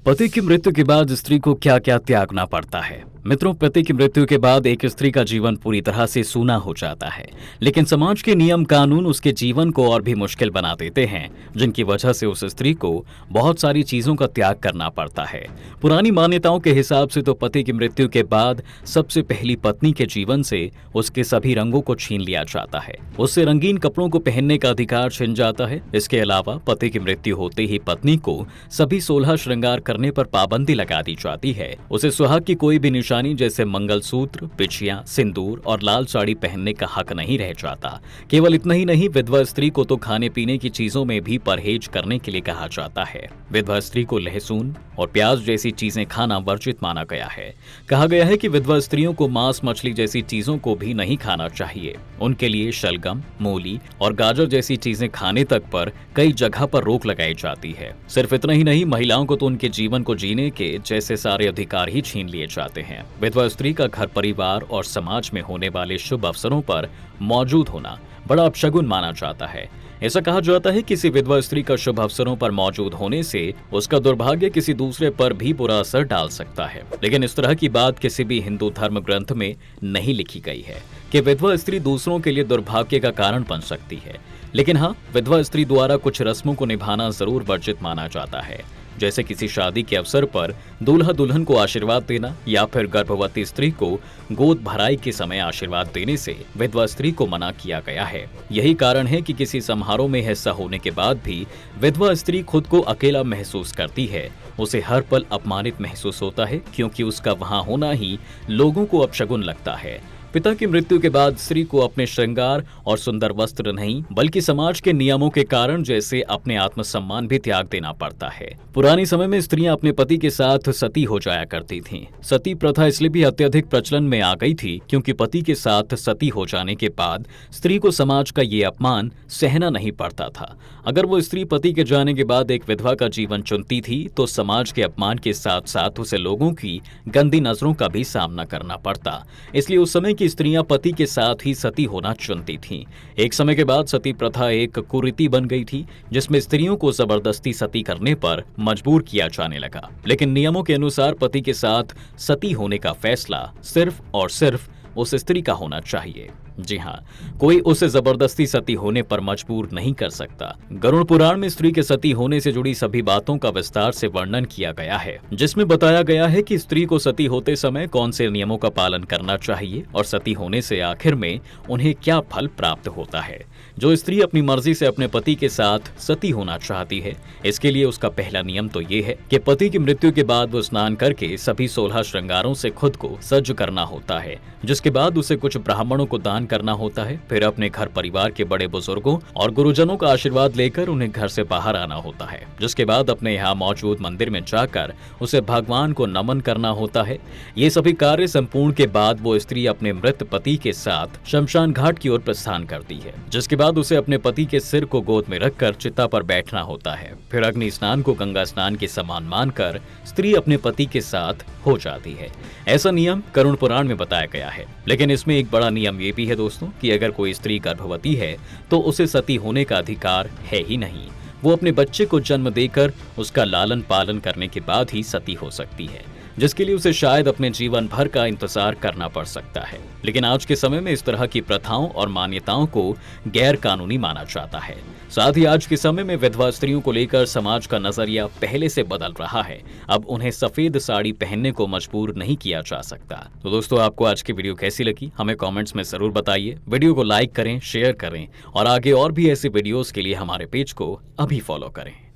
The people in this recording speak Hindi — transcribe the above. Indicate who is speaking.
Speaker 1: पति की मृत्यु के बाद स्त्री को क्या क्या त्यागना पड़ता है। मित्रों, पति की मृत्यु के बाद एक स्त्री का जीवन पूरी तरह से सूना हो जाता है, लेकिन समाज के नियम कानून उसके जीवन को और भी मुश्किल बना देते हैं, जिनकी वजह से उस स्त्री को बहुत सारी चीजों का त्याग करना पड़ता है। पुरानी मान्यताओं के हिसाब से तो पति की मृत्यु के बाद सबसे पहली पत्नी के जीवन से उसके सभी रंगों को छीन लिया जाता है, उससे रंगीन कपड़ों को पहनने का अधिकार छिन जाता है। इसके अलावा पति की मृत्यु होते ही पत्नी को सभी 16 श्रृंगार करने पर पाबंदी लगा दी जाती है। उसे सुहाग की कोई भी निशानी जैसे मंगलसूत्र, बिछिया, सिंदूर और लाल साड़ी पहनने का हक नहीं रह जाता। केवल इतना ही नहीं, विधवा स्त्री को तो खाने पीने की चीजों में भी परहेज करने के लिए कहा जाता है। विधवा स्त्री को लहसुन और प्याज जैसी चीजें खाना वर्जित माना गया है। कहा गया है कि विधवा स्त्रियों को मांस, मछली जैसी चीजों को भी नहीं खाना चाहिए। उनके लिए शलगम, मूली और गाजर जैसी चीजें खाने तक पर कई जगह पर रोक लगाई जाती है। सिर्फ इतना ही नहीं, महिलाओं को तो उनके जीवन को जीने के जैसे सारे अधिकार ही छीन लिए जाते हैं। विधवा स्त्री का घर परिवार और समाज में होने वाले शुभ अवसरों पर मौजूद होना बड़ा अपशगुन माना जाता है। ऐसा कहा जाता है किसी विधवा स्त्री का शुभ अवसरों पर मौजूद होने से उसका दुर्भाग्य किसी दूसरे पर भी बुरा असर डाल सकता है। लेकिन इस तरह की बात किसी भी हिंदू धर्म ग्रंथ में नहीं लिखी गई है कि विधवा स्त्री दूसरों के लिए दुर्भाग्य का कारण बन सकती है। लेकिन हाँ, विधवा स्त्री द्वारा कुछ रस्मों को निभाना जरूर वर्जित माना जाता है, जैसे किसी शादी के अवसर पर दूल्हा दुल्हन को आशीर्वाद देना या फिर गर्भवती स्त्री को गोद भराई के समय आशीर्वाद देने से विधवा स्त्री को मना किया गया है। यही कारण है कि किसी समारोह में हिस्सा होने के बाद भी विधवा स्त्री खुद को अकेला महसूस करती है। उसे हर पल अपमानित महसूस होता है, क्योंकि उसका वहां होना ही लोगों को अपशगुन लगता है। पिता की मृत्यु के बाद स्त्री को अपने श्रृंगार और सुंदर वस्त्र नहीं, बल्कि समाज के नियमों के कारण जैसे अपने आत्मसम्मान भी त्याग देना पड़ता है। पुराने समय में स्त्रियां अपने पति के साथ सती हो जाया करती थीं। सती प्रथा इसलिए भी अत्यधिक प्रचलन में आ गई थी क्योंकि पति के साथ सती हो जाने के बाद स्त्री को समाज का ये अपमान सहना नहीं पड़ता था। अगर वो स्त्री पति के जाने के बाद एक विधवा का जीवन चुनती थी तो समाज के अपमान के साथ साथ उसे लोगों की गंदी नजरों का भी सामना करना पड़ता। इसलिए उस समय की स्त्रियां पति के साथ ही सती होना चुनती थीं। एक समय के बाद सती प्रथा एक कुरीति बन गई थी, जिसमें स्त्रियों को जबरदस्ती सती करने पर मजबूर किया जाने लगा। लेकिन नियमों के अनुसार पति के साथ सती होने का फैसला सिर्फ और सिर्फ उस स्त्री का होना चाहिए। जी हाँ, कोई उसे जबरदस्ती सती होने पर मजबूर नहीं कर सकता। गरुड़ पुराण में स्त्री के सती होने से जुड़ी सभी बातों का विस्तार से वर्णन किया गया है, जिसमें बताया गया है कि स्त्री को सती होते समय कौन से नियमों का पालन करना चाहिए और सती होने से आखिर में उन्हें क्या फल प्राप्त होता है। जो स्त्री अपनी मर्जी से अपने पति के साथ सती होना चाहती है, इसके लिए उसका पहला नियम तो ये है कि पति की मृत्यु के बाद वो स्नान करके सभी 16 श्रृंगारों से खुद को सज्ज करना होता है, जिसके बाद उसे कुछ ब्राह्मणों को दान करना होता है। फिर अपने घर परिवार के बड़े बुजुर्गों और गुरुजनों का आशीर्वाद लेकर उन्हें घर से बाहर आना होता है, जिसके बाद अपने यहाँ मौजूद मंदिर में जाकर उसे भगवान को नमन करना होता है। ये सभी कार्य संपूर्ण के बाद वो स्त्री अपने मृत पति के साथ शमशान घाट की ओर प्रस्थान करती है, जिसके बाद उसे अपने पति के सिर को गोद में रखकर चिता पर बैठना होता है। फिर अग्नि स्नान को गंगा स्नान के समान मानकर स्त्री अपने पति के साथ हो जाती है। ऐसा नियम करुण पुराण में बताया गया है। लेकिन इसमें एक बड़ा नियम ये भी है दोस्तों कि अगर कोई स्त्री गर्भवती है तो उसे सती होने का अधिकार है ही नहीं। वो अपने बच्चे को जन्म देकर उसका लालन पालन करने के बाद ही सती हो सकती है, जिसके लिए उसे शायद अपने जीवन भर का इंतजार करना पड़ सकता है। लेकिन आज के समय में इस तरह की प्रथाओं और मान्यताओं को गैर कानूनी माना जाता है। साथ ही आज के समय में विधवा स्त्रियों को लेकर समाज का नजरिया पहले से बदल रहा है। अब उन्हें सफेद साड़ी पहनने को मजबूर नहीं किया जा सकता। तो दोस्तों, आपको आज की वीडियो कैसी लगी हमें कमेंट्स में जरूर बताइए। वीडियो को लाइक करें, शेयर करें और आगे और भी ऐसे वीडियोस के लिए हमारे पेज को अभी फॉलो करें।